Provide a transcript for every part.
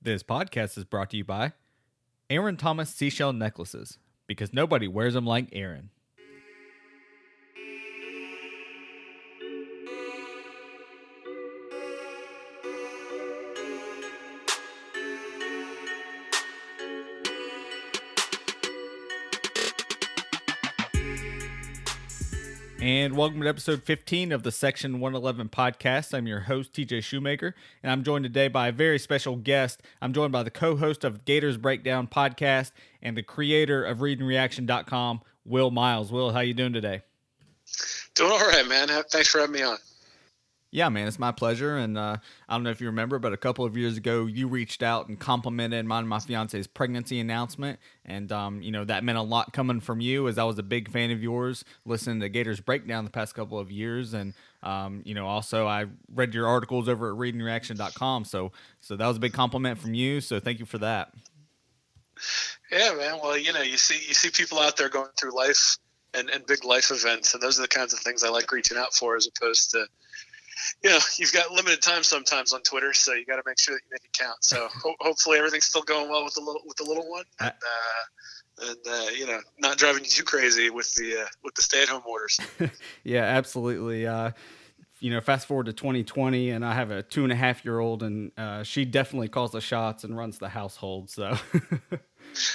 This podcast is brought to you by Aaron Thomas Seashell Necklaces, because nobody wears them like Aaron. And welcome to episode 15 of the Section 111 podcast. I'm your host, TJ Shoemaker, and I'm joined today by a very special guest. I'm joined by the co-host of Gators Breakdown Podcast and the creator of ReadingReaction.com, Will Miles. Will, how you doing today? Doing all right, man. Thanks for having me on. Yeah, man, it's my pleasure. And I don't know if you remember, but a couple of years ago, you reached out and complimented mine and my fiance's pregnancy announcement. And, that meant a lot coming from you, as I was a big fan of yours, listening to Gators Breakdown the past couple of years. And, also I read your articles over at ReadingReaction.com. So that was a big compliment from you. So thank you for that. Yeah, man. Well, you see people out there going through life and big life events. And those are the kinds of things I like reaching out for, as opposed to, you've got limited time sometimes on Twitter, so you got to make sure that you make it count. So hopefully everything's still going well with the little one, and not driving you too crazy with the stay-at-home orders. Yeah, absolutely. Fast forward to 2020, and I have a 2.5-year-old, and she definitely calls the shots and runs the household. So.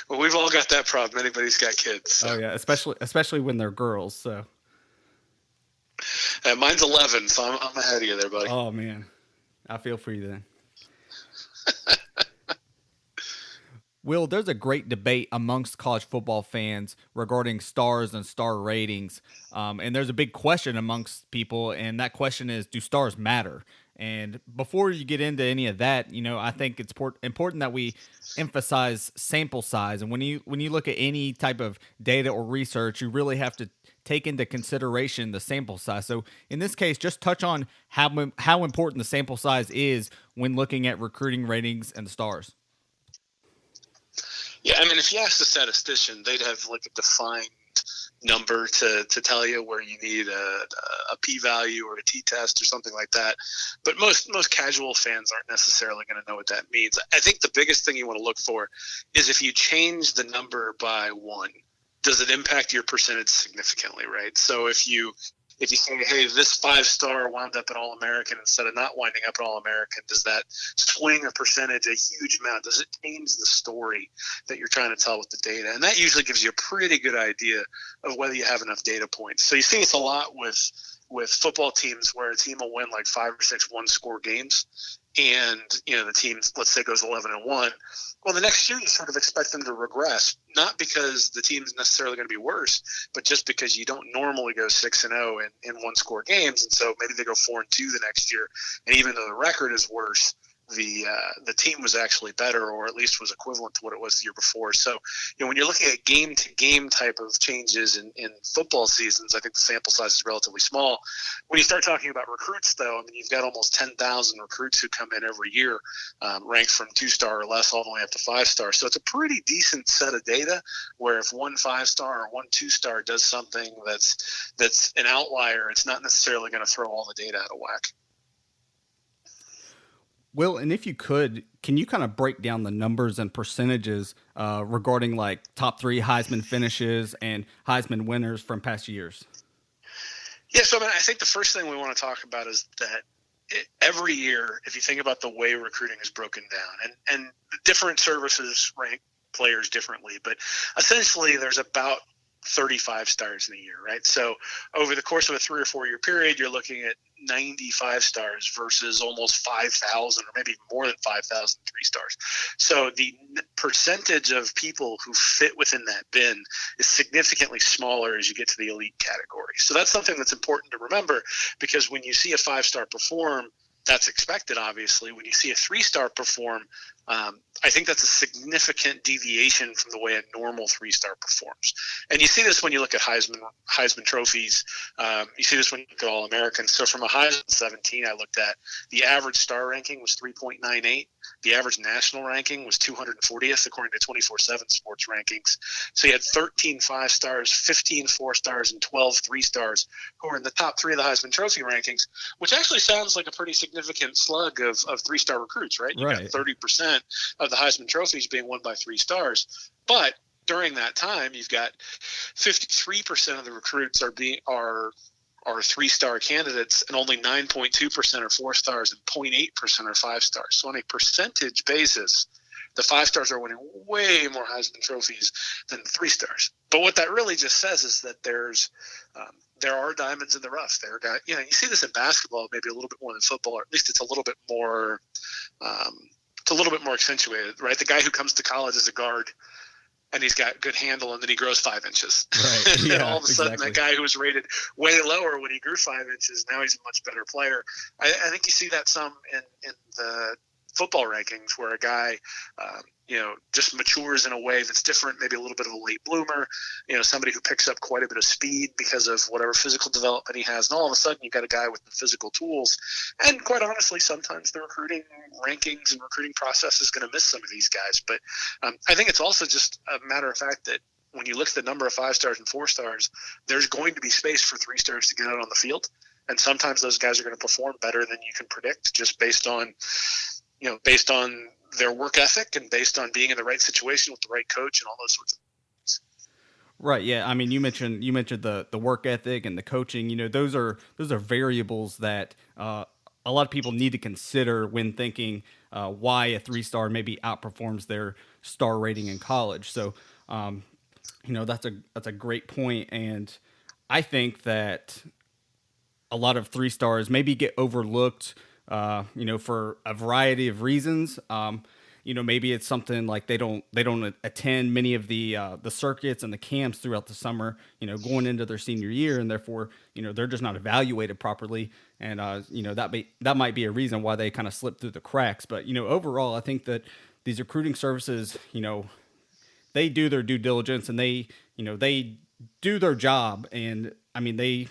Well, we've all got that problem. Anybody's got kids. So. Oh yeah, especially when they're girls. So. Mine's 11, so I'm ahead of you there, buddy. Oh, man. I feel for you then. Will, there's a great debate amongst college football fans regarding stars and star ratings. And there's a big question amongst people, and that question is, do stars matter? And before you get into any of that, I think it's important that we emphasize sample size. And when you look at any type of data or research, you really have to take into consideration the sample size. So in this case, just touch on how important the sample size is when looking at recruiting ratings and the stars. Yeah, I mean, if you ask a statistician, they'd have like a defined number to tell you where you need a p-value or a t-test or something like that. But most casual fans aren't necessarily going to know what that means. I think the biggest thing you want to look for is if you change the number by 1, does it impact your percentage significantly, right? So if you say, hey, this 5-star wound up at All-American instead of not winding up at All-American, does that swing a percentage a huge amount? Does it change the story that you're trying to tell with the data? And that usually gives you a pretty good idea of whether you have enough data points. So you see this a lot with football teams, where a team will win like 5 or 6 one-score games, and the team, let's say, goes 11-1. Well, the next year you sort of expect them to regress, not because the team's necessarily going to be worse, but just because you don't normally go 6-0 in one-score games, and so maybe they go 4-2 the next year. And even though the record is worse, the team was actually better, or at least was equivalent to what it was the year before. So, when you're looking at game-to-game type of changes in football seasons, I think the sample size is relatively small. When you start talking about recruits, though, I mean, you've got almost 10,000 recruits who come in every year, ranked from 2-star or less all the way up to 5-star. So it's a pretty decent set of data, where if one 5-star or one 2-star does something that's an outlier, it's not necessarily going to throw all the data out of whack. Will, and if you could, can you kind of break down the numbers and percentages regarding like top 3 Heisman finishes and Heisman winners from past years? Yeah, so I think the first thing we want to talk about is that every year, if you think about the way recruiting is broken down, and different services rank players differently, but essentially there's about 35 stars in a year, right? So over the course of a 3 or 4 year period, you're looking at 95 stars versus almost 5,000 or maybe more than 5,000 3-stars. So the percentage of people who fit within that bin is significantly smaller as you get to the elite category. So that's something that's important to remember, because when you see a 5-star perform, that's expected, obviously. When you see a 3-star perform, I think that's a significant deviation from the way a normal 3-star performs. And you see this when you look at Heisman trophies. You see this when you look at All-Americans. So from a Heisman 17, I looked at the average star ranking was 3.98. The average national ranking was 240th, according to 24/7 Sports Rankings. So you had 13 5-stars, 15 4-stars, and 12 3-stars who were in the top 3 of the Heisman Trophy rankings, which actually sounds like a pretty significant slug of 3-star recruits, right? You got 30% of the Heisman trophies being won by 3 stars. But during that time, you've got 53% of the recruits are 3-star candidates, and only 9.2% are 4 stars, and 0.8% are 5 stars. So on a percentage basis, the 5 stars are winning way more Heisman trophies than the 3 stars. But what that really just says is that there are diamonds in the rough. You see this in basketball maybe a little bit more than football, or at least it's a little bit more accentuated, right? The guy who comes to college as a guard and he's got good handle, and then he grows 5 inches. Right. And Yeah, all of a sudden, exactly. that guy who was rated way lower when he grew 5 inches, now he's a much better player. I think you see that some in the football rankings, where a guy, just matures in a way that's different, maybe a little bit of a late bloomer, somebody who picks up quite a bit of speed because of whatever physical development he has. And all of a sudden you've got a guy with the physical tools. And quite honestly, sometimes the recruiting rankings and recruiting process is going to miss some of these guys. But I think it's also just a matter of fact that when you look at the number of 5 stars and 4 stars, there's going to be space for 3 stars to get out on the field. And sometimes those guys are going to perform better than you can predict, just based on their work ethic and based on being in the right situation with the right coach and all those sorts of things. Right. Yeah. I mean, you mentioned the work ethic and the coaching. Those are variables that a lot of people need to consider when thinking why a 3-star maybe outperforms their star rating in college. So, that's a great point, and I think that a lot of 3 stars maybe get overlooked. For a variety of reasons. Maybe it's something like they don't attend many of the circuits and the camps throughout the summer, going into their senior year, and therefore, they're just not evaluated properly. And, that might be a reason why they kind of slip through the cracks. But, overall, I think that these recruiting services, they do their due diligence, and they do their job. And I mean, they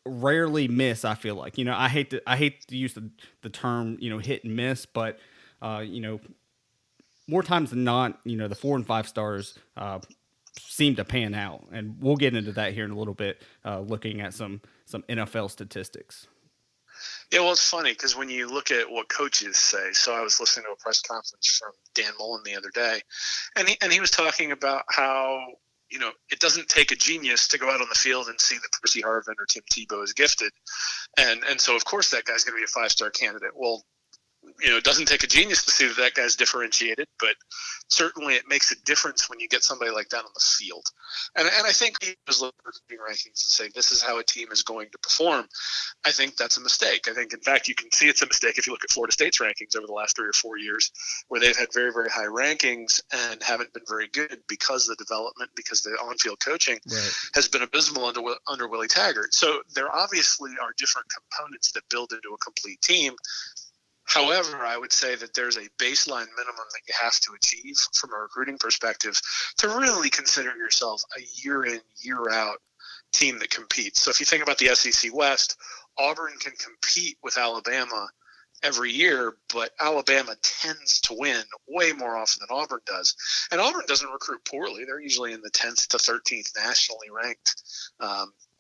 rarely miss. I feel like, I hate to use the term, hit and miss, but more times than not, the 4 and 5 stars seem to pan out, and we'll get into that here in a little bit, looking at some NFL statistics. Yeah, well, it's funny because when you look at what coaches say, so I was listening to a press conference from Dan Mullen the other day, and he was talking about how it doesn't take a genius to go out on the field and see that Percy Harvin or Tim Tebow is gifted. And so, of course, that guy's going to be a 5-star candidate. Well, it doesn't take a genius to see that guy's differentiated, but certainly it makes a difference when you get somebody like that on the field. And I think he was looking at recruiting rankings and say, this is how a team is going to perform. I think that's a mistake. I think, in fact, you can see it's a mistake if you look at Florida State's rankings over the last 3 or 4 years, where they've had very, very high rankings and haven't been very good because the development, because the on-field coaching has been abysmal under Willie Taggart. So there obviously are different components that build into a complete team. However, I would say that there's a baseline minimum that you have to achieve from a recruiting perspective to really consider yourself a year in, year out team that competes. So if you think about the SEC West, Auburn can compete with Alabama every year, but Alabama tends to win way more often than Auburn does. And Auburn doesn't recruit poorly. They're usually in the 10th to 13th nationally ranked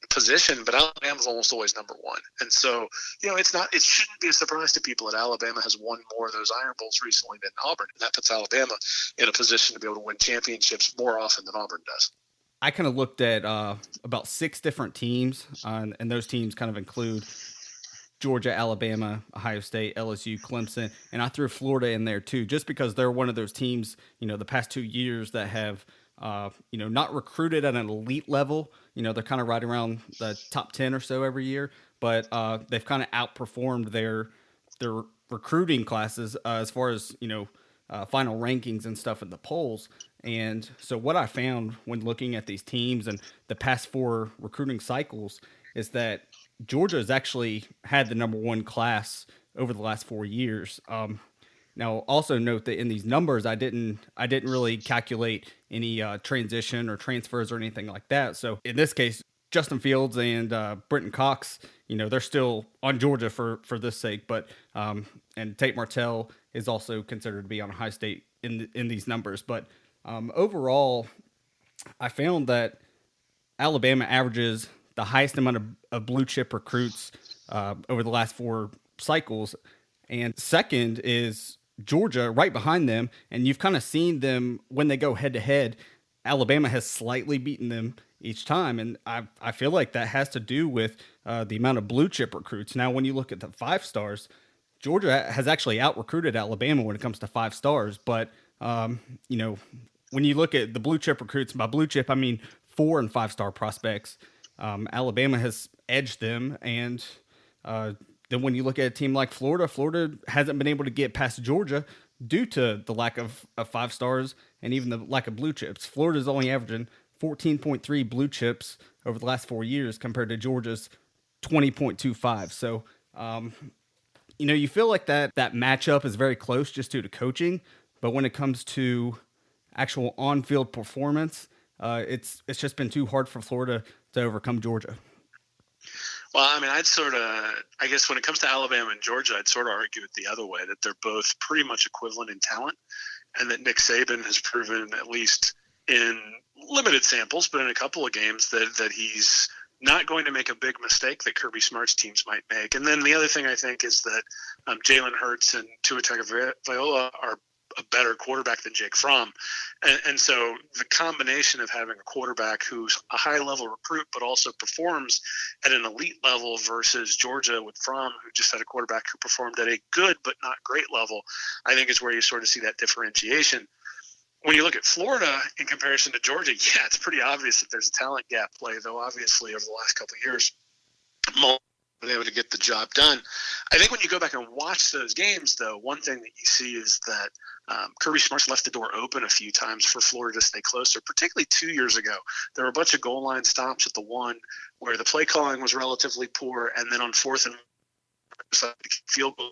position, but Alabama's almost always number 1. And so, it shouldn't be a surprise to people that Alabama has won more of those Iron Bowls recently than Auburn. And that puts Alabama in a position to be able to win championships more often than Auburn does. I kind of looked at about 6 different teams, and those teams kind of include Georgia, Alabama, Ohio State, LSU, Clemson, and I threw Florida in there too, just because they're one of those teams, the past 2 years that have, not recruited at an elite level. They're kind of right around the top 10 or so every year, but they've kind of outperformed their recruiting classes as far as, final rankings and stuff in the polls. And so what I found when looking at these teams and the past 4 recruiting cycles is that Georgia has actually had the number 1 class over the last 4 years. Now, also note that in these numbers, I didn't really calculate any transition or transfers or anything like that. So in this case, Justin Fields and Brenton Cox, they're still on Georgia for this sake. But and Tate Martell is also considered to be on Ohio State in these numbers. But overall, I found that Alabama averages the highest amount of blue chip recruits over the last 4 cycles, and second is Georgia right behind them, and you've kind of seen them when they go head to head. Alabama has slightly beaten them each time, and I feel like that has to do with the amount of blue chip recruits. Now, when you look at the 5 stars, Georgia has actually out recruited Alabama when it comes to 5 stars, but when you look at the blue chip recruits, by blue chip I mean 4 and 5 star prospects. Alabama has edged them, and then when you look at a team like Florida, Florida hasn't been able to get past Georgia due to the lack of 5 stars and even the lack of blue chips. Florida's only averaging 14.3 blue chips over the last 4 years compared to Georgia's 20.25. So, you feel like that matchup is very close just due to coaching, but when it comes to actual on-field performance, it's just been too hard for Florida to overcome Georgia. Well, I mean, I guess when it comes to Alabama and Georgia, I'd sort of argue it the other way, that they're both pretty much equivalent in talent, and that Nick Saban has proven, at least in limited samples, but in a couple of games, that he's not going to make a big mistake that Kirby Smart's teams might make. And then the other thing I think is that Jalen Hurts and Tua Tagovailoa are a better quarterback than Jake Fromm. And so the combination of having a quarterback who's a high-level recruit but also performs at an elite level versus Georgia with Fromm, who just had a quarterback who performed at a good but not great level, I think is where you sort of see that differentiation. When you look at Florida in comparison to Georgia, yeah, it's pretty obvious that there's a talent gap play, though obviously over the last couple of years, been able to get the job done. I think when you go back and watch those games, though, one thing that you see is that Kirby Smart's left the door open a few times for Florida to stay closer, particularly 2 years ago. There were a bunch of goal line stops at the one where the play calling was relatively poor, and then on 4th and field goal,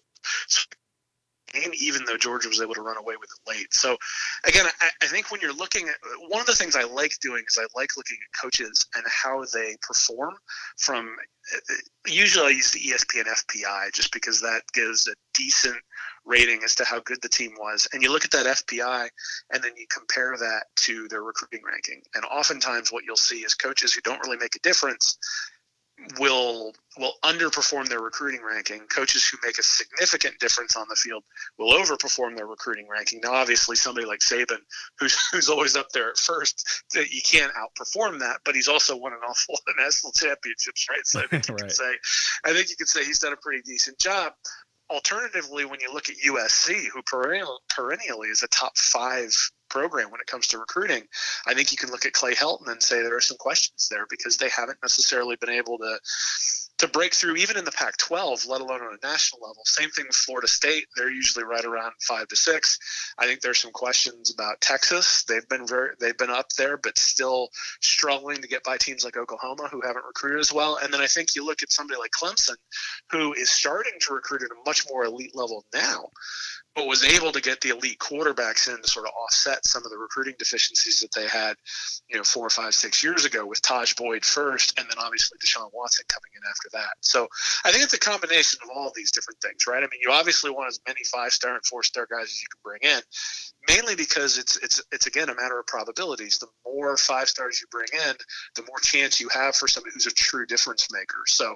and even though Georgia was able to run away with it late. So, again, I think when you're looking at – one of the things I like doing is I like looking at coaches and how they perform from – usually I use the ESPN FPI just because that gives a decent rating as to how good the team was. And you look at that FPI and then you compare that to their recruiting ranking. And oftentimes what you'll see is coaches who don't really make a difference will underperform their recruiting ranking. Coaches who make a significant difference on the field will overperform their recruiting ranking. Now, obviously, somebody like Saban, who's always up there at first, you can't outperform that, but he's also won an awful lot of national championships, right? So I think you could say he's done a pretty decent job. Alternatively, when you look at USC, who perennially is a top 5 program when it comes to recruiting, I think you can look at Clay Helton and say there are some questions there because they haven't necessarily been able to break through even in the Pac-12, let alone on a national level. Same thing with Florida State. They're usually right around 5 to 6. I think there's some questions about Texas. They've been up there, but still struggling to get by teams like Oklahoma, who haven't recruited as well. And then I think you look at somebody like Clemson, who is starting to recruit at a much more elite level now, but was able to get the elite quarterbacks in to sort of offset some of the recruiting deficiencies that they had, 4 or 5, 6 years ago with Taj Boyd first, and then obviously Deshaun Watson coming in after that. So I think it's a combination of all of these different things, right? I mean, you obviously want as many 5-star and 4-star guys as you can bring in, mainly because it's again a matter of probabilities. The more 5-stars you bring in, the more chance you have for somebody who's a true difference maker. So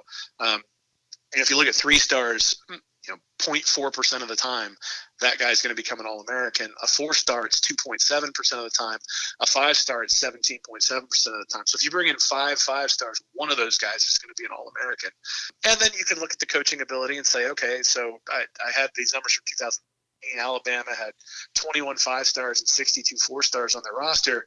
if you look at 3 stars, 0.4% of the time, that guy's going to become an All-American. A 4-star, it's 2.7% of the time. A 5-star, it's 17.7% of the time. So if you bring in 5 5-stars, one of those guys is going to be an All-American. And then you can look at the coaching ability and say, okay, so I had these numbers from 2018. Alabama had 21 5-stars and 62 4-stars on their roster.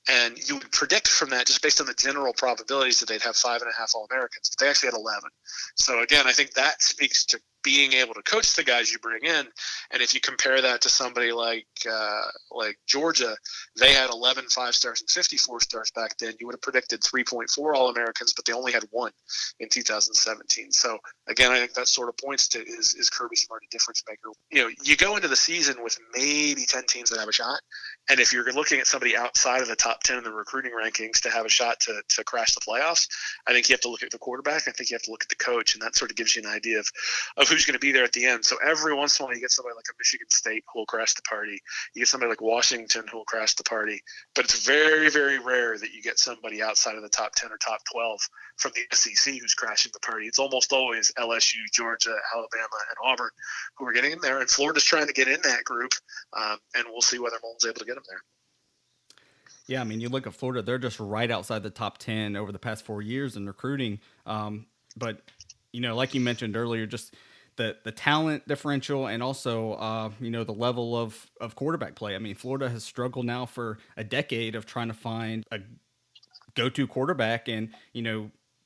And you would predict from that, just based on the general probabilities, that they'd have 5.5 All-Americans. But they actually had 11. So, again, I think that speaks to being able to coach the guys you bring in. And if you compare that to somebody like Georgia, they had 11 5-stars and 54 stars back then. You would have predicted 3.4 All-Americans, but they only had 1 in 2017. So, again, I think that sort of points to is Kirby Smart a difference maker? You go into the season with maybe 10 teams that have a shot, And if you're looking at somebody outside of the top 10 in the recruiting rankings to have a shot to crash the playoffs, I think you have to look at the quarterback. I think you have to look at the coach, and that sort of gives you an idea of who's going to be there at the end. So every once in a while, you get somebody like a Michigan State who will crash the party. You get somebody like Washington who will crash the party. But it's very, very rare that you get somebody outside of the top 10 or top 12 from the SEC who's crashing the party. It's almost always LSU, Georgia, Alabama, and Auburn who are getting in there. And Florida's trying to get in that group, and we'll see whether Mullen's able to get them there. Yeah, I mean, you look at Florida, they're just right outside the top 10 over the past 4 years in recruiting. But, like you mentioned earlier, just the talent differential and also, the level of quarterback play. I mean, Florida has struggled now for a decade of trying to find a go-to quarterback. And,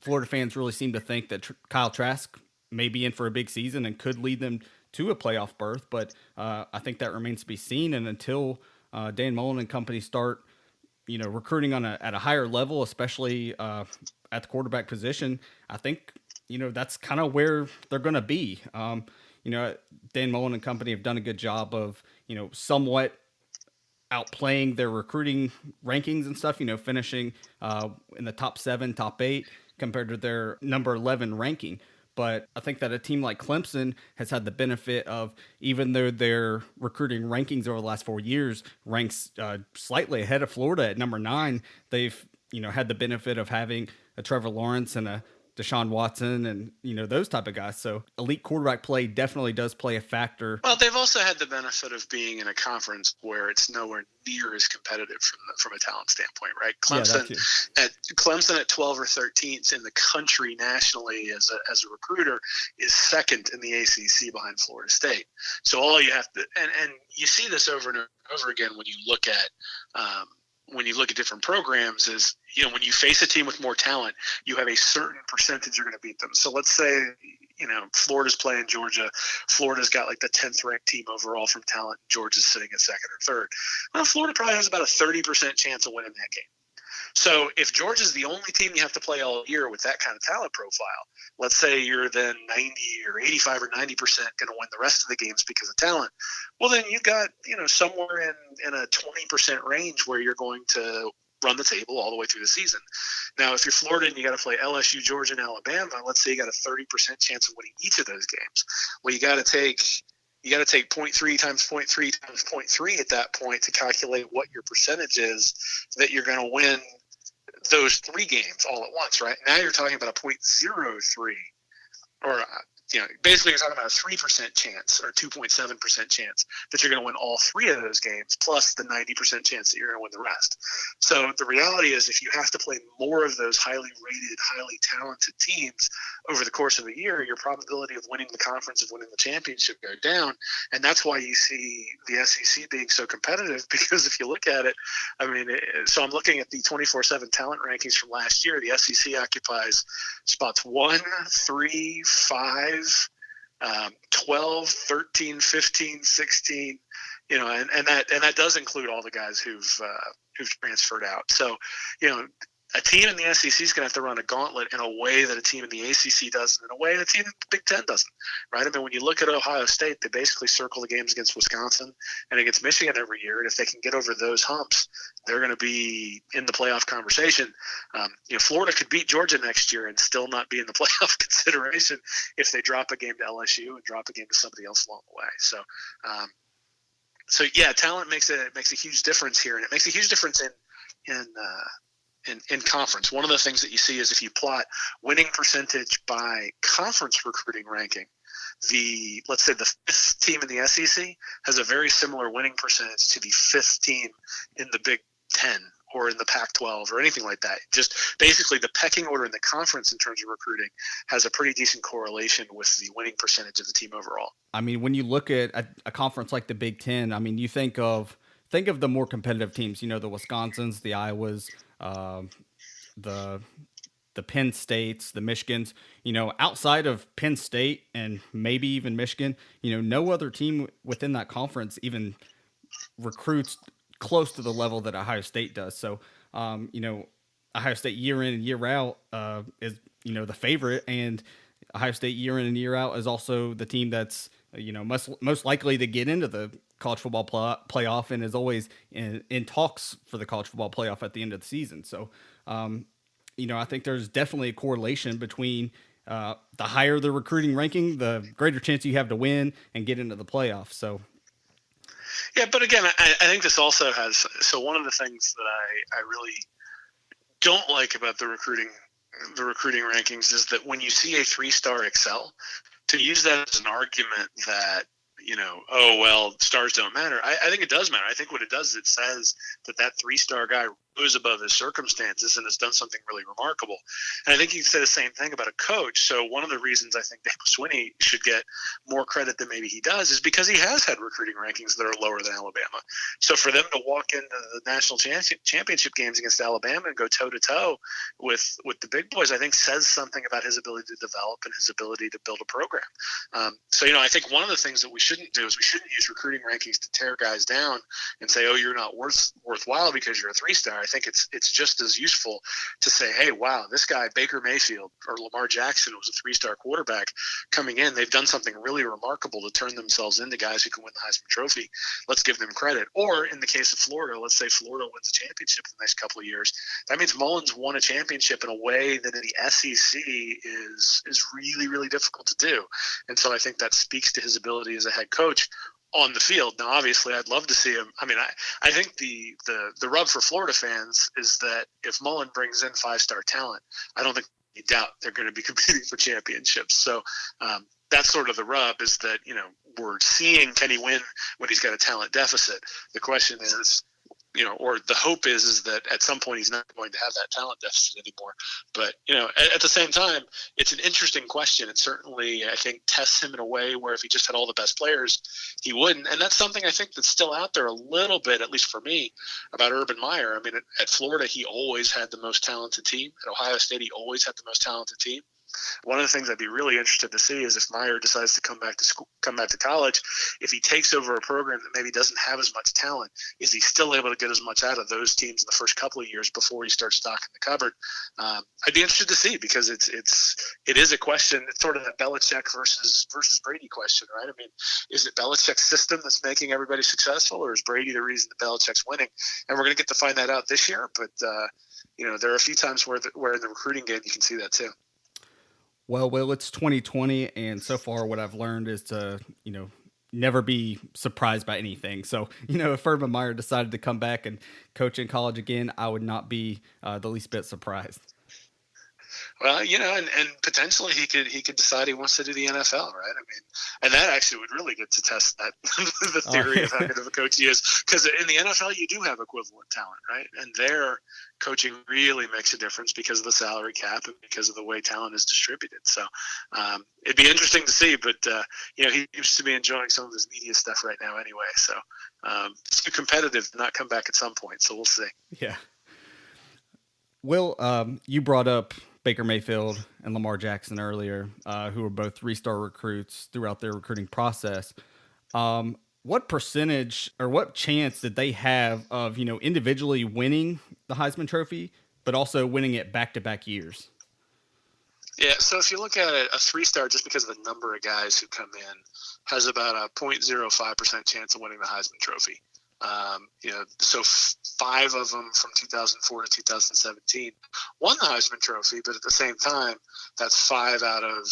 Florida fans really seem to think that Kyle Trask may be in for a big season and could lead them to a playoff berth. But I think that remains to be seen. And until Dan Mullen and company start recruiting at a higher level, especially at the quarterback position, I think, that's kind of where they're going to be. Dan Mullen and company have done a good job of, somewhat outplaying their recruiting rankings and stuff, finishing in the top 7, top 8 compared to their number 11 ranking. But I think that a team like Clemson has had the benefit of, even though their recruiting rankings over the last 4 years ranks slightly ahead of Florida at number 9, they've had the benefit of having a Trevor Lawrence and a Deshaun Watson and, those type of guys. So elite quarterback play definitely does play a factor. Well, they've also had the benefit of being in a conference where it's nowhere near as competitive from a talent standpoint, right? Clemson at 12 or 13th in the country nationally as a recruiter is second in the ACC behind Florida State. So all you have to, and you see this over and over again when you look at different programs, is when you face a team with more talent, you have a certain percentage you're going to beat them. So let's say Florida's playing Georgia. Florida's got like the 10th ranked team overall from talent. Georgia's sitting at second or third. Well, Florida probably has about a 30% chance of winning that game. So if Georgia's the only team you have to play all year with that kind of talent profile, let's say you're then 90 or 85 or 90% going to win the rest of the games because of talent. Well, then you've got, somewhere in a 20% range where you're going to run the table all the way through the season. Now, if you're Florida and you got to play LSU, Georgia, and Alabama, let's say you got a 30% chance of winning each of those games. Well, you got to take 0.3 times 0.3 times 0.3 at that point to calculate what your percentage is that you're going to win those 3 games all at once, right? Now you're talking about a 0.03, or basically you're talking about a 3% chance or 2.7% chance that you're going to win all 3 of those games, plus the 90% chance that you're going to win the rest. So the reality is, if you have to play more of those highly rated, highly talented teams over the course of the year, your probability of winning the conference, of winning the championship, go down. And that's why you see the SEC being so competitive, because if you look at it, so I'm looking at the 24/7 talent rankings from last year. The SEC occupies spots 1, 3, 5, 12, 13, 15, 16, and that does include all the guys who've transferred out. So, a team in the SEC is going to have to run a gauntlet in a way that a team in the ACC doesn't, in a way that a team in the Big Ten doesn't, right? When you look at Ohio State, they basically circle the games against Wisconsin and against Michigan every year, and if they can get over those humps, they're going to be in the playoff conversation. Florida could beat Georgia next year and still not be in the playoff consideration if they drop a game to LSU and drop a game to somebody else along the way. So yeah, talent makes a huge difference here, and it makes a huge difference in conference. One of the things that you see is, if you plot winning percentage by conference recruiting ranking, let's say the 5th team in the SEC has a very similar winning percentage to the 5th team in the Big Ten or in the Pac-12 or anything like that. Just basically the pecking order in the conference in terms of recruiting has a pretty decent correlation with the winning percentage of the team overall. When you look at a conference like the Big Ten, you think of the more competitive teams, the Wisconsins, the Iowas, the Penn States, the Michigans, outside of Penn State and maybe even Michigan, no other team within that conference even recruits close to the level that Ohio State does. So, Ohio State year in and year out is, the favorite, and Ohio State year in and year out is also the team that's, most likely to get into the college football playoff and is always in talks for the college football playoff at the end of the season. So, I think there's definitely a correlation between the higher the recruiting ranking, the greater chance you have to win and get into the playoffs. So, yeah, but again, I think this also has. So one of the things that I really don't like about the recruiting rankings is that when you see a 3-star excel, to use that as an argument that, oh, well, stars don't matter. I think it does matter. I think what it does is it says that 3-star guy rose above his circumstances and has done something really remarkable. And I think you can say the same thing about a coach. So one of the reasons I think Dabo Swinney should get more credit than maybe he does is because he has had recruiting rankings that are lower than Alabama. So for them to walk into the national championship games against Alabama and go toe-to-toe with the big boys, I think says something about his ability to develop and his ability to build a program. I think one of the things that we shouldn't do is we shouldn't use recruiting rankings to tear guys down and say, oh, you're not worthwhile because you're a 3-star. I think it's just as useful to say, hey, wow, this guy Baker Mayfield or Lamar Jackson was a 3-star quarterback coming in. They've done something really remarkable to turn themselves into guys who can win the Heisman Trophy. Let's give them credit. Or in the case of Florida, let's say Florida wins a championship in the next couple of years. That means Mullins won a championship in a way that in the SEC is really, really difficult to do. And so I think that speaks to his ability as a head coach on the field. Now, obviously, I'd love to see him. I mean, I think the rub for Florida fans is that if Mullen brings in 5-star talent, I don't think any doubt they're going to be competing for championships. So that's sort of the rub, is that, we're seeing can he win when he's got a talent deficit. The question is, or the hope is that at some point he's not going to have that talent deficit anymore. But, at the same time, it's an interesting question. It certainly, I think, tests him in a way where if he just had all the best players, he wouldn't. And that's something I think that's still out there a little bit, at least for me, about Urban Meyer. I mean, at Florida, he always had the most talented team. At Ohio State, he always had the most talented team. One of the things I'd be really interested to see is if Meyer decides to come back to college, if he takes over a program that maybe doesn't have as much talent, is he still able to get as much out of those teams in the first couple of years before he starts stocking the cupboard? I'd be interested to see, because it is a question. It's sort of that Belichick versus Brady question, right? I mean, is it Belichick's system that's making everybody successful, or is Brady the reason that Belichick's winning? And we're going to get to find that out this year. But there are a few times where in the recruiting game you can see that too. Well, Will, it's 2020, and so far what I've learned is to, never be surprised by anything. So, if Urban Meyer decided to come back and coach in college again, I would not be the least bit surprised. Well, and potentially he could decide he wants to do the NFL, right? I mean, and that actually would really get to test that the theory of how good of a coach he is, because in the NFL you do have equivalent talent, right? And there, coaching really makes a difference because of the salary cap and because of the way talent is distributed. So it'd be interesting to see, but he seems to be enjoying some of his media stuff right now anyway. So it's too competitive to not come back at some point. So we'll see. Yeah. Will, you brought up Baker Mayfield and Lamar Jackson earlier, who were both 3-star recruits throughout their recruiting process. What percentage or what chance did they have of, individually winning the Heisman Trophy, but also winning it back-to-back years? Yeah, so if you look at it, a 3-star, just because of the number of guys who come in, has about a 0.05% chance of winning the Heisman Trophy. So 5 of them from 2004 to 2017 won the Heisman Trophy, but at the same time, that's 5 out of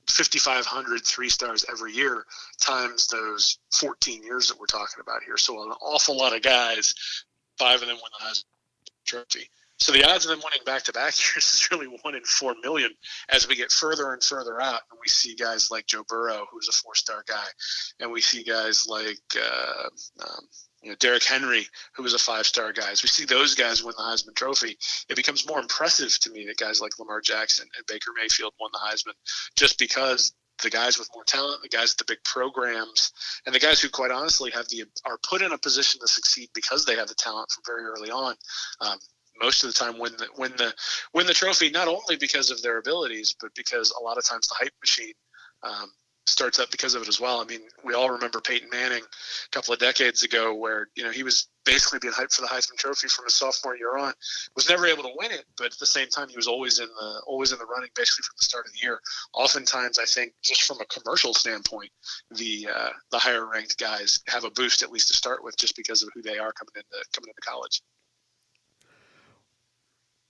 5,500 3-stars every year times those 14 years that we're talking about here. So an awful lot of guys, 5 of them win the Heisman Trophy. So the odds of them winning back-to-back years is really 1 in 4 million as we get further and further out. And we see guys like Joe Burrow, who's a 4-star guy. And we see guys like Derrick Henry, who was a 5-star guy. As we see those guys win the Heisman Trophy, it becomes more impressive to me that guys like Lamar Jackson and Baker Mayfield won the Heisman, just because the guys with more talent, the guys with the big programs, and the guys who quite honestly are put in a position to succeed because they have the talent from very early on. Most of the time win the trophy, not only because of their abilities, but because a lot of times the hype machine starts up because of it as well. I mean, we all remember Peyton Manning a couple of decades ago, where he was basically being hyped for the Heisman Trophy from his sophomore year on. Was never able to win it, but at the same time, he was always in the running, basically from the start of the year. Oftentimes, I think just from a commercial standpoint, the higher ranked guys have a boost at least to start with, just because of who they are coming into college.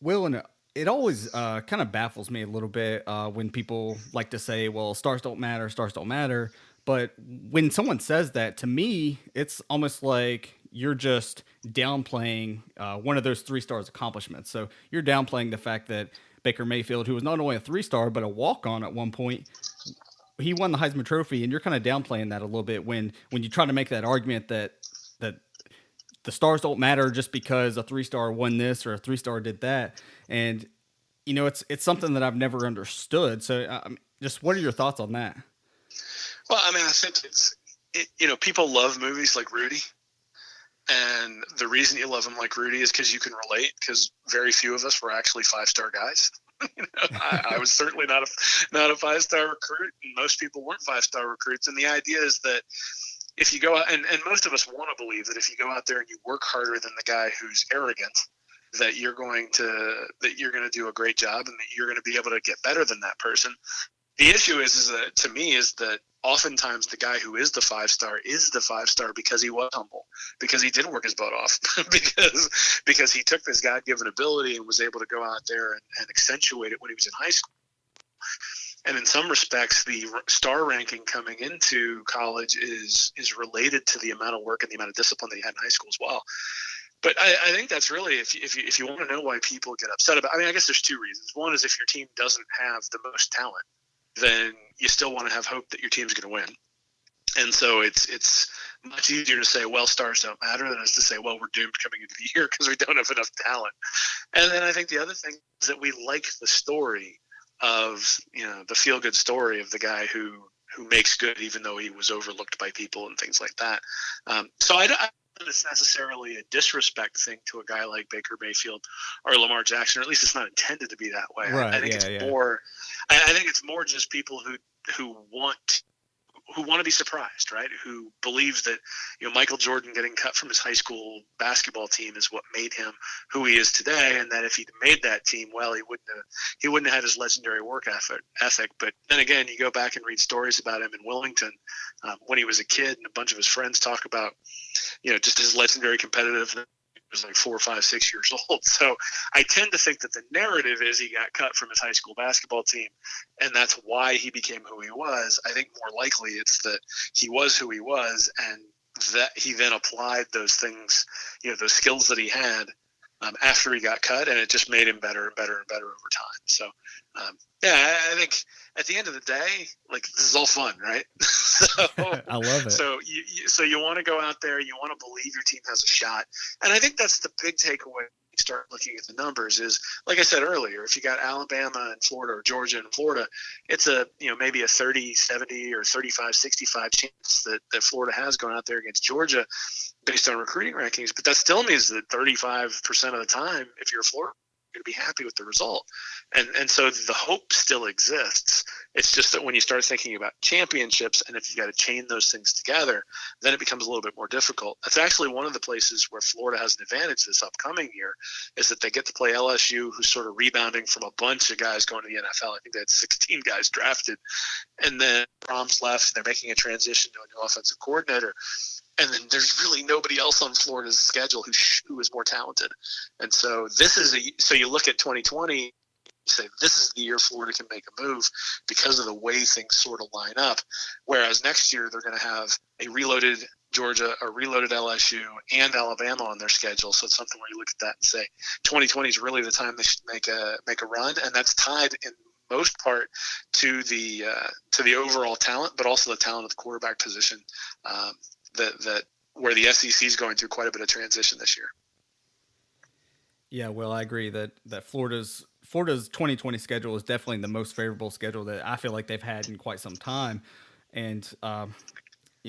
Will, and it always kind of baffles me a little bit when people like to say, well, stars don't matter, stars don't matter. But when someone says that, to me, it's almost like you're just downplaying one of those 3-stars accomplishments. So you're downplaying the fact that Baker Mayfield, who was not only a 3-star, but a walk-on at one point, he won the Heisman Trophy, and you're kind of downplaying that a little bit when you try to make that argument that the stars don't matter just because a 3-star won this or a 3-star did that. And, it's something that I've never understood. So just what are your thoughts on that? Well, I mean, I think people love movies like Rudy. And the reason you love them like Rudy is because you can relate, because very few of us were actually 5-star guys. I was certainly not a 5-star recruit, and most people weren't 5-star recruits. And the idea is that if you go out, and most of us want to believe that if you go out there and you work harder than the guy who's arrogant, that you're going to do a great job, and that you're going to be able to get better than that person. The issue is that, to me, is that oftentimes the guy who is the 5-star is the 5-star because he was humble, because he did work his butt off, because he took this God-given ability and was able to go out there and accentuate it when he was in high school. And in some respects, the star ranking coming into college is related to the amount of work and the amount of discipline that he had in high school as well. But I think that's really, if you want to know why people get upset about, I mean, I guess there's 2 reasons. One is if your team doesn't have the most talent, then you still want to have hope that your team's going to win. And so it's much easier to say, well, stars don't matter, than it is to say, well, we're doomed coming into the year because we don't have enough talent. And then I think the other thing is that we like the story of, the feel-good story of the guy who makes good even though he was overlooked by people and things like that. So I don't think it's necessarily a disrespect thing to a guy like Baker Mayfield or Lamar Jackson, or at least it's not intended to be that way. Right, I think more. I think it's more just people who want to be surprised, right? Who believe that Michael Jordan getting cut from his high school basketball team is what made him who he is today, and that if he'd made that team, well, he wouldn't have had his legendary work ethic. But then again, you go back and read stories about him in Wilmington when he was a kid, and a bunch of his friends talk about just his legendary competitiveness. Was like 4, 5, 6 years old. So I tend to think that the narrative is he got cut from his high school basketball team, and that's why he became who he was. I think more likely it's that he was who he was, and that he then applied those things, those skills that he had after he got cut, and it just made him better and better and better over time. So, I think at the end of the day, like, this is all fun, right? So, I love it. So you want to go out there, you want to believe your team has a shot. And I think that's the big takeaway when you start looking at the numbers is, like I said earlier, if you got Alabama and Florida or Georgia and Florida, it's maybe a 30-70 or 35-65 chance that Florida has going out there against Georgia based on recruiting rankings. But that still means that 35% of the time, if you're Florida, you're going to be happy with the result. And so the hope still exists. It's just that when you start thinking about championships, and if you've got to chain those things together, then it becomes a little bit more difficult. That's actually one of the places where Florida has an advantage this upcoming year, is that they get to play LSU, who's sort of rebounding from a bunch of guys going to the NFL. I think they had 16 guys drafted. And then Brom's left, and they're making a transition to a new offensive coordinator. And then there's really nobody else on Florida's schedule who is more talented. And so so you look at 2020, you say this is the year Florida can make a move because of the way things sort of line up. Whereas next year they're going to have a reloaded Georgia, a reloaded LSU, and Alabama on their schedule. So it's something where you look at that and say 2020 is really the time they should make a run, and that's tied in most part to the overall talent, but also the talent of the quarterback position. That where the SEC is going through quite a bit of transition this year. Yeah, well, I agree that Florida's 2020 schedule is definitely the most favorable schedule that I feel like they've had in quite some time. And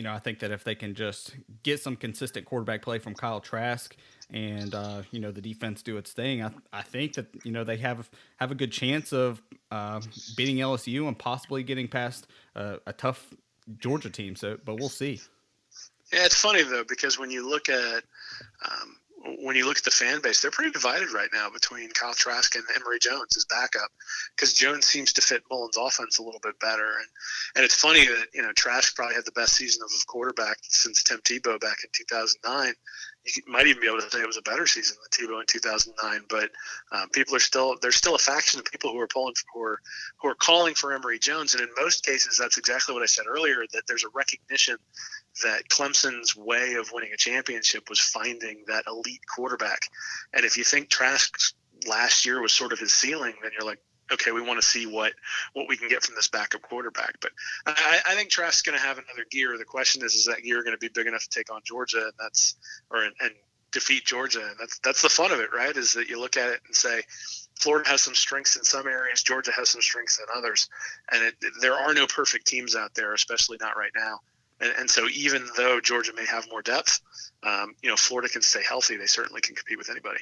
I think that if they can just get some consistent quarterback play from Kyle Trask and, the defense do its thing, I think that, they have a good chance of beating LSU and possibly getting past a tough Georgia team. But we'll see. Yeah, it's funny though, because when you look at the fan base, they're pretty divided right now between Kyle Trask and Emory Jones as backup, because Jones seems to fit Mullen's offense a little bit better. And it's funny that, Trask probably had the best season of a quarterback since Tim Tebow back in 2009. You might even be able to say it was a better season than Tebow in 2009. But there's still a faction of people who are who are calling for Emory Jones. And in most cases, that's exactly what I said earlier, that there's a recognition that Clemson's way of winning a championship was finding that elite quarterback. And if you think Trask last year was sort of his ceiling, then you're like, okay, we want to see what we can get from this backup quarterback. But I think Trask's going to have another gear. The question is that gear going to be big enough to take on Georgia, and defeat Georgia? And that's the fun of it, right? Is that you look at it and say, Florida has some strengths in some areas, Georgia has some strengths in others, and there are no perfect teams out there, especially not right now. And so even though Georgia may have more depth, Florida can stay healthy. They certainly can compete with anybody.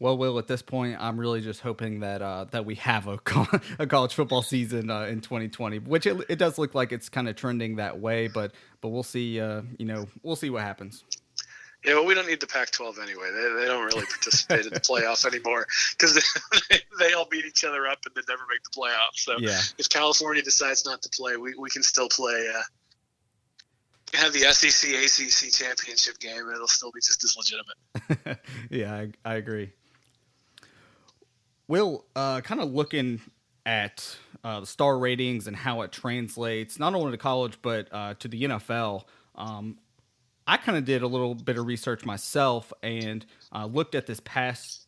Well, Will, at this point, I'm really just hoping that we have a college football season in 2020, which it does look like it's kind of trending that way. But we'll see. We'll see what happens. Yeah, well, we don't need the Pac-12 anyway. They don't really participate in the playoffs anymore, because they all beat each other up and they never make the playoffs. So if California decides not to play, we can still play. Have the SEC ACC championship game, and it'll still be just as legitimate. Yeah, I agree. Will, kind of looking at the star ratings and how it translates not only to college but to the NFL. I kind of did a little bit of research myself and looked at this past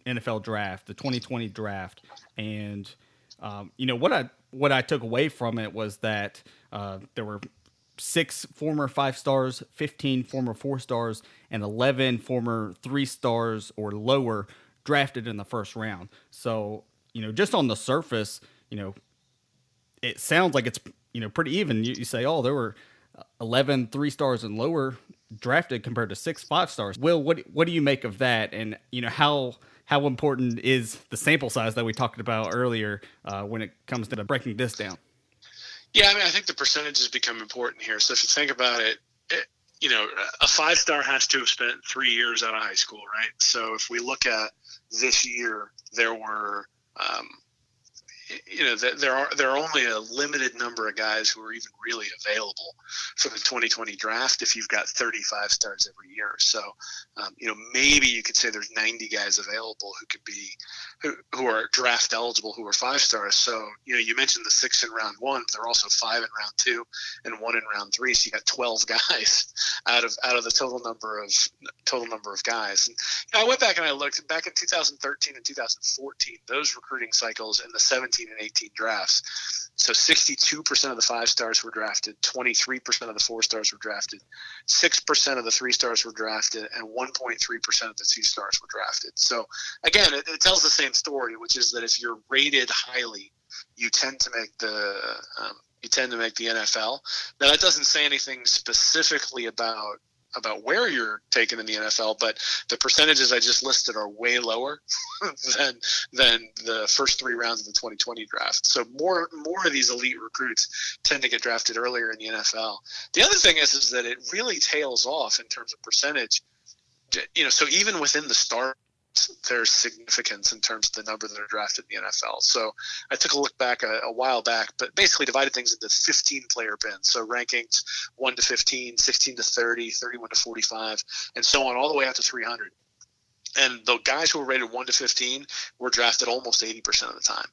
NFL draft, the 2020 draft, and what I took away from it was that there were 6 former 5 stars, 15 former 4 stars, and 11 former 3 stars or lower drafted in the first round. So, just on the surface, it sounds like it's, pretty even. You say, oh, there were 11 3 stars and lower drafted compared to 6 5 stars. Will, what do you make of that? And, how important is the sample size that we talked about earlier when it comes to breaking this down? Yeah, I think the percentages become important here. So if you think about it, a 5-star has to have spent 3 years out of high school, right? So if we look at this year, there were, there are only a limited number of guys who are even really available for the 2020 draft if you've got 35 stars every year. So, maybe you could say there's 90 guys available who could be, who are draft eligible, who are 5 stars. So, you mentioned the 6 in round 1, but there are also 5 in round 2 and 1 in round 3. So you got 12 guys out of the total number of guys. And I went back and I looked back in 2013 and 2014, those recruiting cycles in the 17 and 18 drafts. So 62% of the 5 stars were drafted, 23% of the 4 stars were drafted, 6% of the 3 stars were drafted, and 1.3% of the 2 stars were drafted. So again, it tells the same story, which is that if you're rated highly, you tend to make the NFL. Now that doesn't say anything specifically about where you're taken in the NFL, but the percentages I just listed are way lower than the first 3 rounds of the 2020 draft. So more of these elite recruits tend to get drafted earlier in the NFL. The other thing is that it really tails off in terms of percentage. So even within the stars, there's significance in terms of the number that are drafted in the NFL. So I took a look back a while back, but basically divided things into 15-player bins. So rankings 1 to 15, 16 to 30, 31 to 45, and so on, all the way out to 300. And the guys who were rated 1 to 15 were drafted almost 80% of the time.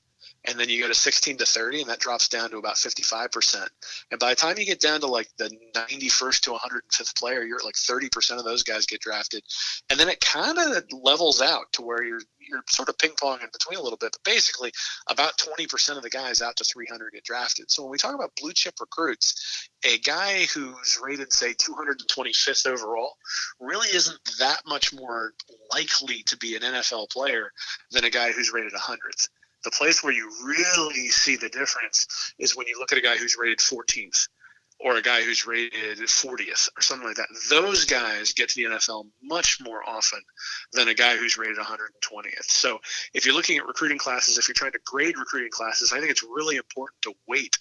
And then you go to 16 to 30, and that drops down to about 55%. And by the time you get down to like the 91st to 105th player, you're at like 30% of those guys get drafted. And then it kind of levels out to where you're sort of ping-pong in between a little bit. But basically, about 20% of the guys out to 300 get drafted. So when we talk about blue-chip recruits, a guy who's rated, say, 225th overall really isn't that much more likely to be an NFL player than a guy who's rated 100th. The place where you really see the difference is when you look at a guy who's rated 14th or a guy who's rated 40th or something like that. Those guys get to the NFL much more often than a guy who's rated 120th. So if you're looking at recruiting classes, if you're trying to grade recruiting classes, I think it's really important to weight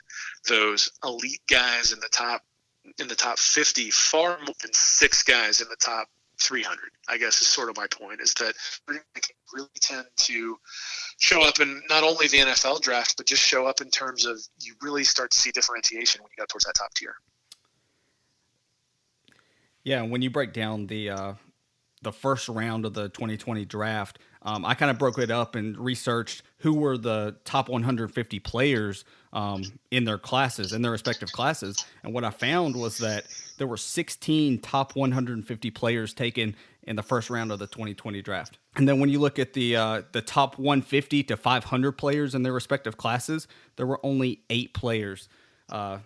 those elite guys in the top 50 far more than 6 guys in the top 300, I guess, is sort of my point, is that they really tend to show up in not only the NFL draft, but just show up in terms of you really start to see differentiation when you go towards that top tier. Yeah, when you break down the first round of the 2020 draft, I kind of broke it up and researched who were the top 150 players in their classes, in their respective classes. And what I found was that there were 16 top 150 players taken in the first round of the 2020 draft. And then when you look at the top 150 to 500 players in their respective classes, there were only 8 players that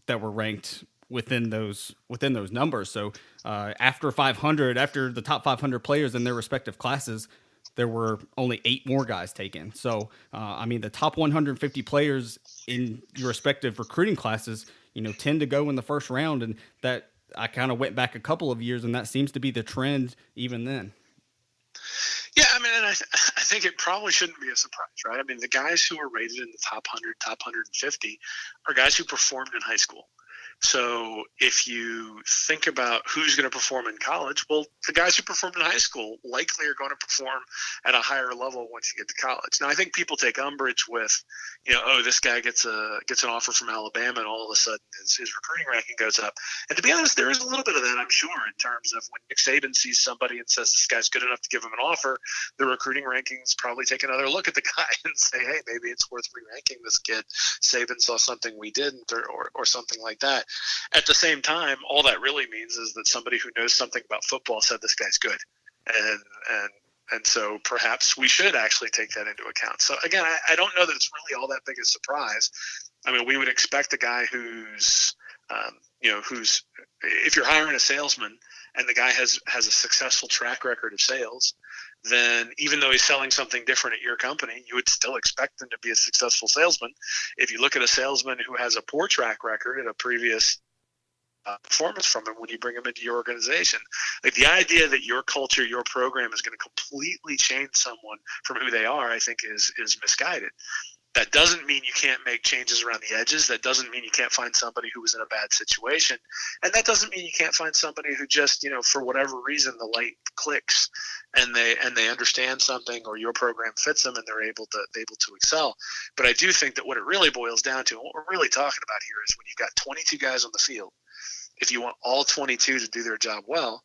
were ranked within those numbers. So after the top 500 players in their respective classes, there were only 8 more guys taken. So, the top 150 players in your respective recruiting classes, tend to go in the first round. And that I kind of went back a couple of years, and that seems to be the trend even then. Yeah, and I think it probably shouldn't be a surprise, right? The guys who are rated in the top 100, top 150 are guys who performed in high school. So if you think about who's going to perform in college, well, the guys who performed in high school likely are going to perform at a higher level once you get to college. Now, I think people take umbrage with, this guy gets an offer from Alabama and all of a sudden his recruiting ranking goes up. And to be honest, there is a little bit of that, I'm sure, in terms of when Nick Saban sees somebody and says this guy's good enough to give him an offer, the recruiting rankings probably take another look at the guy and say, hey, maybe it's worth re-ranking this kid. Saban saw something we didn't or something like that. At the same time, all that really means is that somebody who knows something about football said this guy's good. And so perhaps we should actually take that into account. So again, I don't know that it's really all that big a surprise. We would expect a guy who's if you're hiring a salesman and the guy has a successful track record of sales, then even though he's selling something different at your company, you would still expect him to be a successful salesman. If you look at a salesman who has a poor track record at a previous performance from him when you bring him into your organization, like the idea that your culture, your program is going to completely change someone from who they are, I think is misguided. That doesn't mean you can't make changes around the edges. That doesn't mean you can't find somebody who was in a bad situation. And that doesn't mean you can't find somebody who just, for whatever reason, the light clicks and they understand something or your program fits them and they're able to excel. But I do think that what it really boils down to, and what we're really talking about here, is when you've got 22 guys on the field, if you want all 22 to do their job well,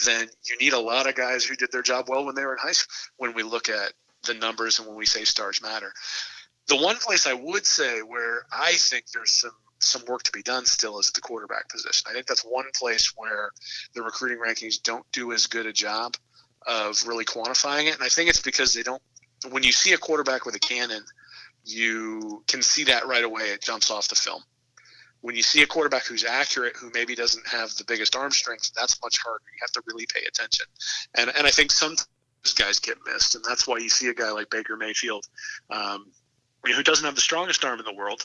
then you need a lot of guys who did their job well when they were in high school, when we look at the numbers and when we say stars matter. The one place I would say where I think there's some work to be done still is the quarterback position. I think that's one place where the recruiting rankings don't do as good a job of really quantifying it. And I think it's because they don't – when you see a quarterback with a cannon, you can see that right away. It jumps off the film. When you see a quarterback who's accurate, who maybe doesn't have the biggest arm strength, that's much harder. You have to really pay attention. And I think sometimes guys get missed, and that's why you see a guy like Baker Mayfield who doesn't have the strongest arm in the world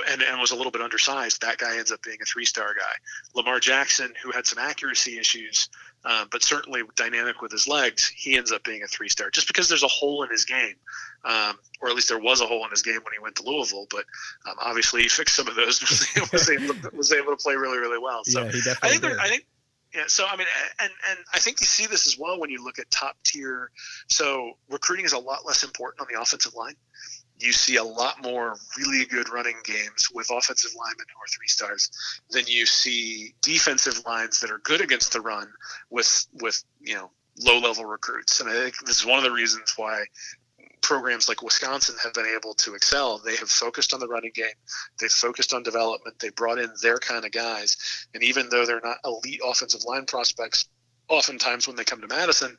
and was a little bit undersized. That guy ends up being a 3-star guy. Lamar Jackson, who had some accuracy issues, but certainly dynamic with his legs, he ends up being a 3-star just because there's a hole in his game, or at least there was a hole in his game when he went to Louisville. But obviously he fixed some of those, was able to play really, really well. So yeah, he definitely did. Yeah, so and I think you see this as well when you look at top tier. So recruiting is a lot less important on the offensive line. You see a lot more really good running games with offensive linemen who are 3-stars than you see defensive lines that are good against the run with low-level recruits. And I think this is one of the reasons why programs like Wisconsin have been able to excel. They have focused on the running game. They've focused on development. They brought in their kind of guys. And even though they're not elite offensive line prospects, oftentimes when they come to Madison,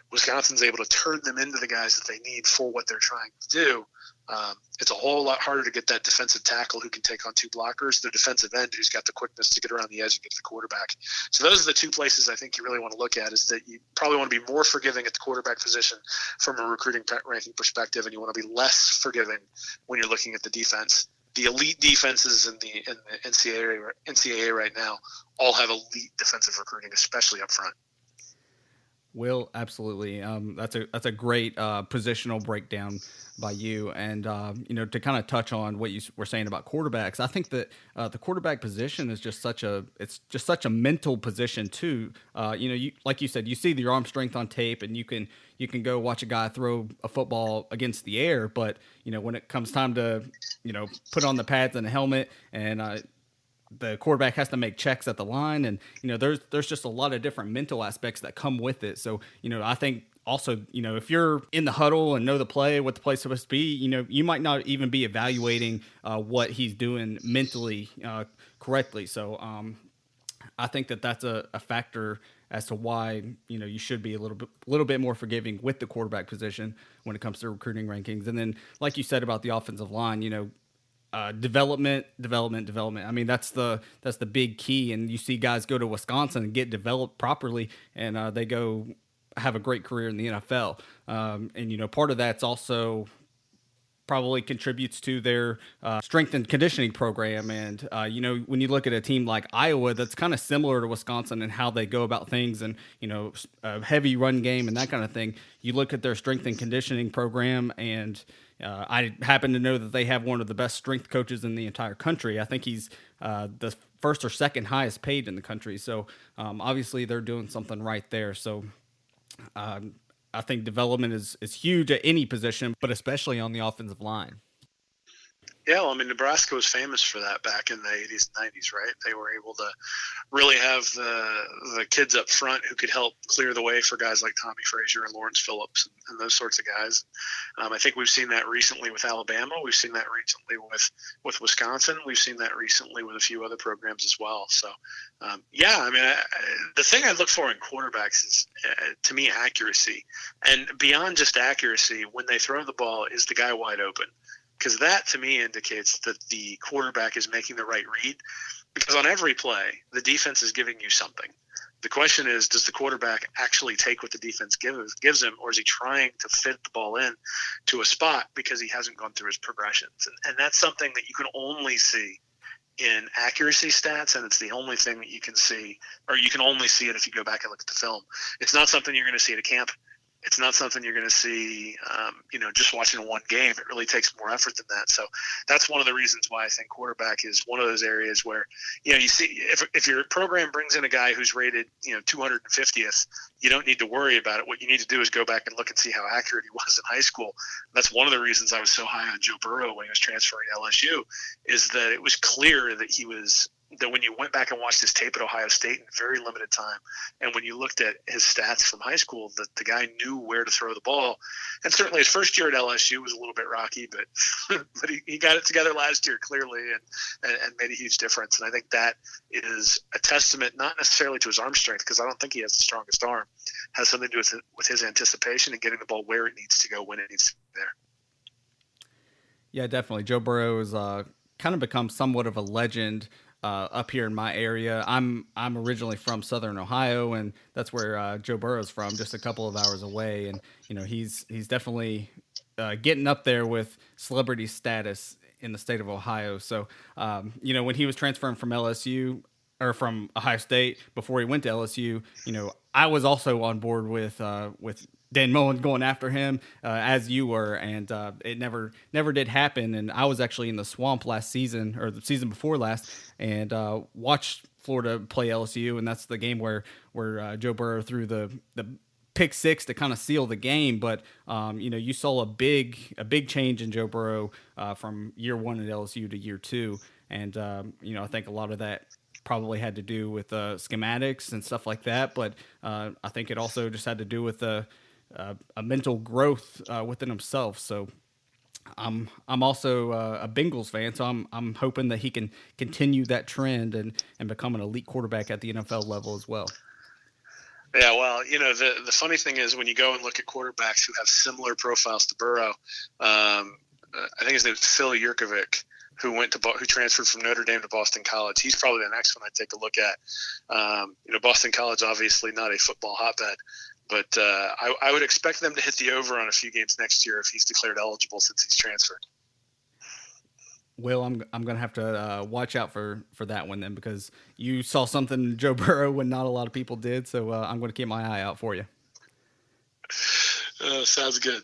Wisconsin's able to turn them into the guys that they need for what they're trying to do. It's a whole lot harder to get that defensive tackle who can take on 2 blockers, the defensive end who's got the quickness to get around the edge and get to the quarterback. So those are the 2 places I think you really want to look at, is that you probably want to be more forgiving at the quarterback position from a recruiting ranking perspective, and you want to be less forgiving when you're looking at the defense. the elite defenses in the NCAA right now all have elite defensive recruiting, especially up front. Will, absolutely. That's a great positional breakdown by you, and to kind of touch on what you were saying about quarterbacks. I think that the quarterback position is just such a mental position too. You like you said, you see your arm strength on tape, and you can go watch a guy throw a football against the air, but when it comes time to put on the pads and the helmet and the quarterback has to make checks at the line, and there's just a lot of different mental aspects that come with it. So I think also if you're in the huddle and know the play, what the play's supposed to be, you might not even be evaluating what he's doing mentally correctly. So I think that's a factor as to why you should be a little bit more forgiving with the quarterback position when it comes to recruiting rankings. And then like you said about the offensive line, development. I mean, that's the big key. And you see guys go to Wisconsin and get developed properly, and they go have a great career in the NFL. And part of that's also probably contributes to their strength and conditioning program. And, when you look at a team like Iowa, that's kind of similar to Wisconsin and how they go about things and, a heavy run game and that kind of thing. You look at their strength and conditioning program, and I happen to know that they have one of the best strength coaches in the entire country. I think he's the first or second highest paid in the country. So obviously they're doing something right there. So I think development is huge at any position, but especially on the offensive line. Yeah, well, I mean, Nebraska was famous for that back in the 80s and 90s, right? They were able to really have the kids up front who could help clear the way for guys like Tommy Frazier and Lawrence Phillips and those sorts of guys. I think we've seen that recently with Alabama. We've seen that recently with Wisconsin. We've seen that recently with a few other programs as well. So, the thing I look for in quarterbacks is, to me, accuracy. And beyond just accuracy, when they throw the ball, is the guy wide open? Because that, to me, indicates that the quarterback is making the right read. Because on every play, the defense is giving you something. The question is, does the quarterback actually take what the defense gives him, or is he trying to fit the ball in to a spot because he hasn't gone through his progressions? And that's something that you can only see in accuracy stats, and it's the only thing that you can see, or you can only see it if you go back and look at the film. It's not something you're going to see at a camp. It's not something you're going to see, just watching one game. It really takes more effort than that. So that's one of the reasons why I think quarterback is one of those areas where, you see if your program brings in a guy who's rated, 250th, you don't need to worry about it. What you need to do is go back and look and see how accurate he was in high school. That's one of the reasons I was so high on Joe Burrow when he was transferring to LSU, is that it was clear that when you went back and watched his tape at Ohio State in very limited time, and when you looked at his stats from high school, that the guy knew where to throw the ball. And certainly his first year at LSU was a little bit rocky, but he got it together last year clearly and made a huge difference. And I think that is a testament, not necessarily to his arm strength, because I don't think he has the strongest arm, has something to do with his anticipation and getting the ball where it needs to go when it needs to be there. Yeah, definitely. Joe Burrow has kind of become somewhat of a legend up here in my area. I'm originally from Southern Ohio, and that's where Joe Burrow's from, just a couple of hours away. And he's definitely getting up there with celebrity status in the state of Ohio. So when he was transferring from LSU or from Ohio State before he went to LSU, I was also on board with Dan Mullen going after him as you were, and it never did happen. And I was actually in the Swamp last season, or the season before last, and watched Florida play LSU, and that's the game where Joe Burrow threw the pick six to kind of seal the game. But you saw a big change in Joe Burrow from year one at LSU to year two, and I think a lot of that probably had to do with schematics and stuff like that. But I think it also just had to do with a mental growth within himself. So I'm also a Bengals fan, so I'm hoping that he can continue that trend and become an elite quarterback at the NFL level as well. Yeah, well, the funny thing is when you go and look at quarterbacks who have similar profiles to Burrow, I think his name is Phil Yurkovich, who transferred from Notre Dame to Boston College. He's probably the next one I'd take a look at. Boston College, obviously not a football hotbed, but I would expect them to hit the over on a few games next year if he's declared eligible since he's transferred. Will, I'm gonna have to watch out for that one then, because you saw something in Joe Burrow when not a lot of people did. So I'm going to keep my eye out for you. Sounds good.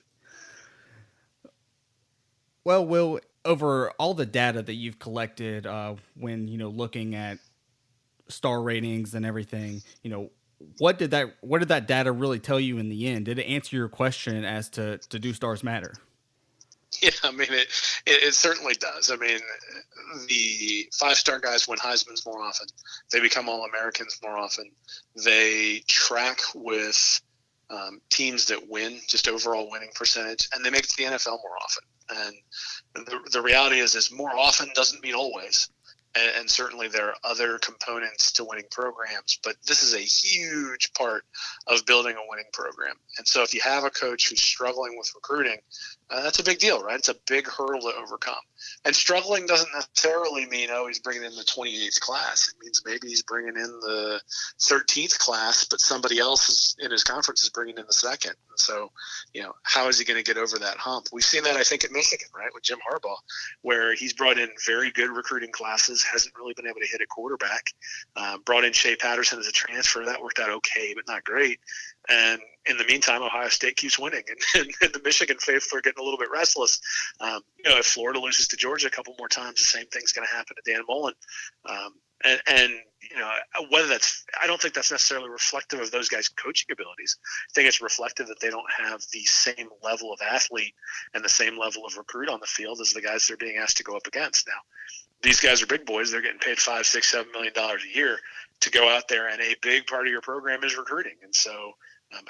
Well, Will, over all the data that you've collected, when looking at star ratings and everything, what did that data really tell you in the end? Did it answer your question as to do stars matter? Yeah, I mean, it certainly does. I mean, the 5-star guys win Heisman's more often. They become All-Americans more often. They track with teams that win, just overall winning percentage, and they make it to the NFL more often. And the reality is more often doesn't mean always. And certainly there are other components to winning programs, but this is a huge part of building a winning program. And so if you have a coach who's struggling with recruiting, that's a big deal, right? It's a big hurdle to overcome. And struggling doesn't necessarily mean, he's bringing in the 28th class. It means maybe he's bringing in the 13th class, but somebody else in his conference is bringing in the second. And so, how is he going to get over that hump? We've seen that, I think, at Michigan, right, with Jim Harbaugh, where he's brought in very good recruiting classes, hasn't really been able to hit a quarterback, brought in Shea Patterson as a transfer. That worked out okay, but not great. And in the meantime, Ohio State keeps winning, and the Michigan faithful are getting a little bit restless. If Florida loses to Georgia a couple more times, the same thing's going to happen to Dan Mullen. Whether I don't think that's necessarily reflective of those guys' coaching abilities. I think it's reflective that they don't have the same level of athlete and the same level of recruit on the field as the guys they're being asked to go up against. Now, these guys are big boys. They're getting paid $5, $6, $7 million a year to go out there, and a big part of your program is recruiting. And so,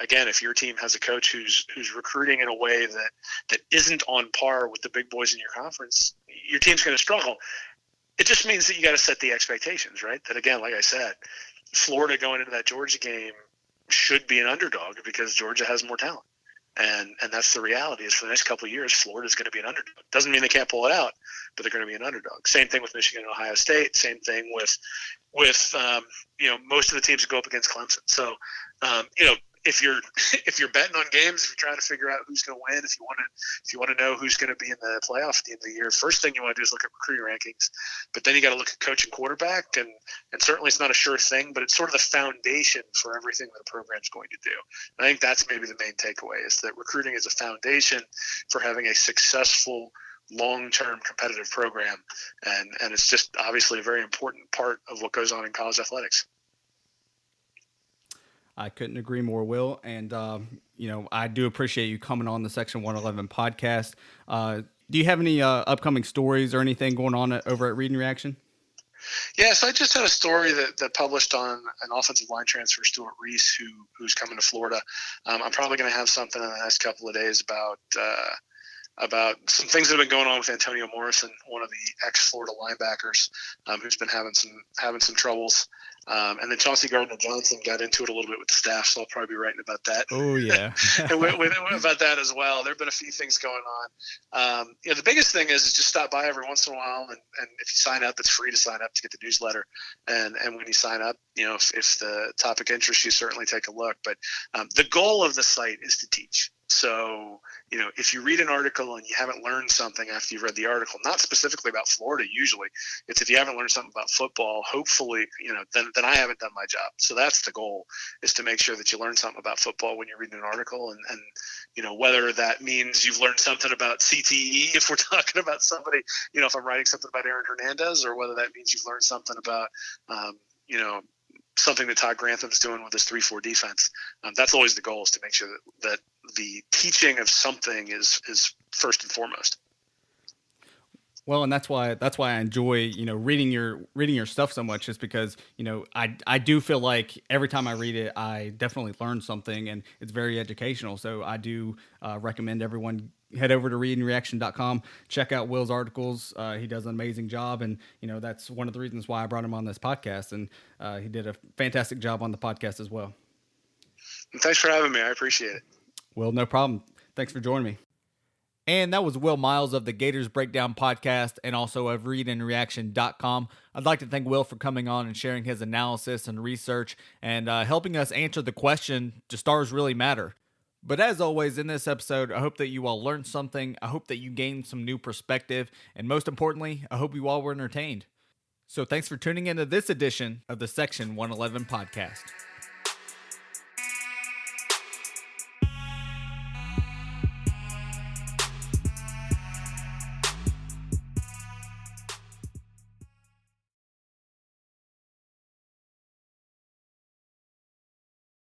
again, if your team has a coach who's recruiting in a way that isn't on par with the big boys in your conference, your team's going to struggle. It just means that you got to set the expectations, right? That, again, like I said, Florida going into that Georgia game should be an underdog because Georgia has more talent. And that's the reality, is for the next couple of years, Florida's going to be an underdog. Doesn't mean they can't pull it out, but they're going to be an underdog. Same thing with Michigan and Ohio State. Same thing with most of the teams that go up against Clemson. So, if you're betting on games, if you're trying to figure out who's going to win, if you want to know who's going to be in the playoff at the end of the year, first thing you want to do is look at recruiting rankings. But then you got to look at coach and quarterback, and certainly it's not a sure thing, but it's sort of the foundation for everything that a program's going to do. And I think that's maybe the main takeaway, is that recruiting is a foundation for having a successful long-term competitive program, and it's just obviously a very important part of what goes on in college athletics. I couldn't agree more, Will. And, I do appreciate you coming on the Section 111 podcast. Do you have any upcoming stories or anything going on over at Read and Reaction? Yeah, so I just had a story that published on an offensive line transfer, Stuart Reese, who's coming to Florida. I'm probably going to have something in the next couple of days about some things that have been going on with Antonio Morrison, one of the ex-Florida linebackers, who's been having some troubles. And then Chauncey Gardner-Johnson got into it a little bit with the staff, so I'll probably be writing about that. Oh, yeah. And about that as well. There have been a few things going on. The biggest thing is just stop by every once in a while, and if you sign up, it's free to sign up to get the newsletter. And when you sign up, if the topic interests you, certainly take a look. But the goal of the site is to teach. So, if you read an article and you haven't learned something after you've read the article, not specifically about Florida, usually it's if you haven't learned something about football, hopefully, then I haven't done my job. So that's the goal, is to make sure that you learn something about football when you're reading an article. And whether that means you've learned something about CTE, if we're talking about somebody, if I'm writing something about Aaron Hernandez, or whether that means you've learned something about, something that Todd Grantham's doing with his 3-4 defense. That's always the goal, is to make sure that the teaching of something is first and foremost. Well, and that's why I enjoy, reading your stuff so much, is because, I do feel like every time I read it, I definitely learn something, and it's very educational. So I do recommend everyone head over to readandreaction.com, check out Will's articles. He does an amazing job, and that's one of the reasons why I brought him on this podcast, and he did a fantastic job on the podcast as well. And thanks for having me. I appreciate it. Well, no problem. Thanks for joining me. And that was Will Miles of the Gators Breakdown Podcast, and also of readandreaction.com. I'd like to thank Will for coming on and sharing his analysis and research, and helping us answer the question, do stars really matter? But as always, in this episode, I hope that you all learned something. I hope that you gained some new perspective. And most importantly, I hope you all were entertained. So thanks for tuning into this edition of the Section 111 podcast.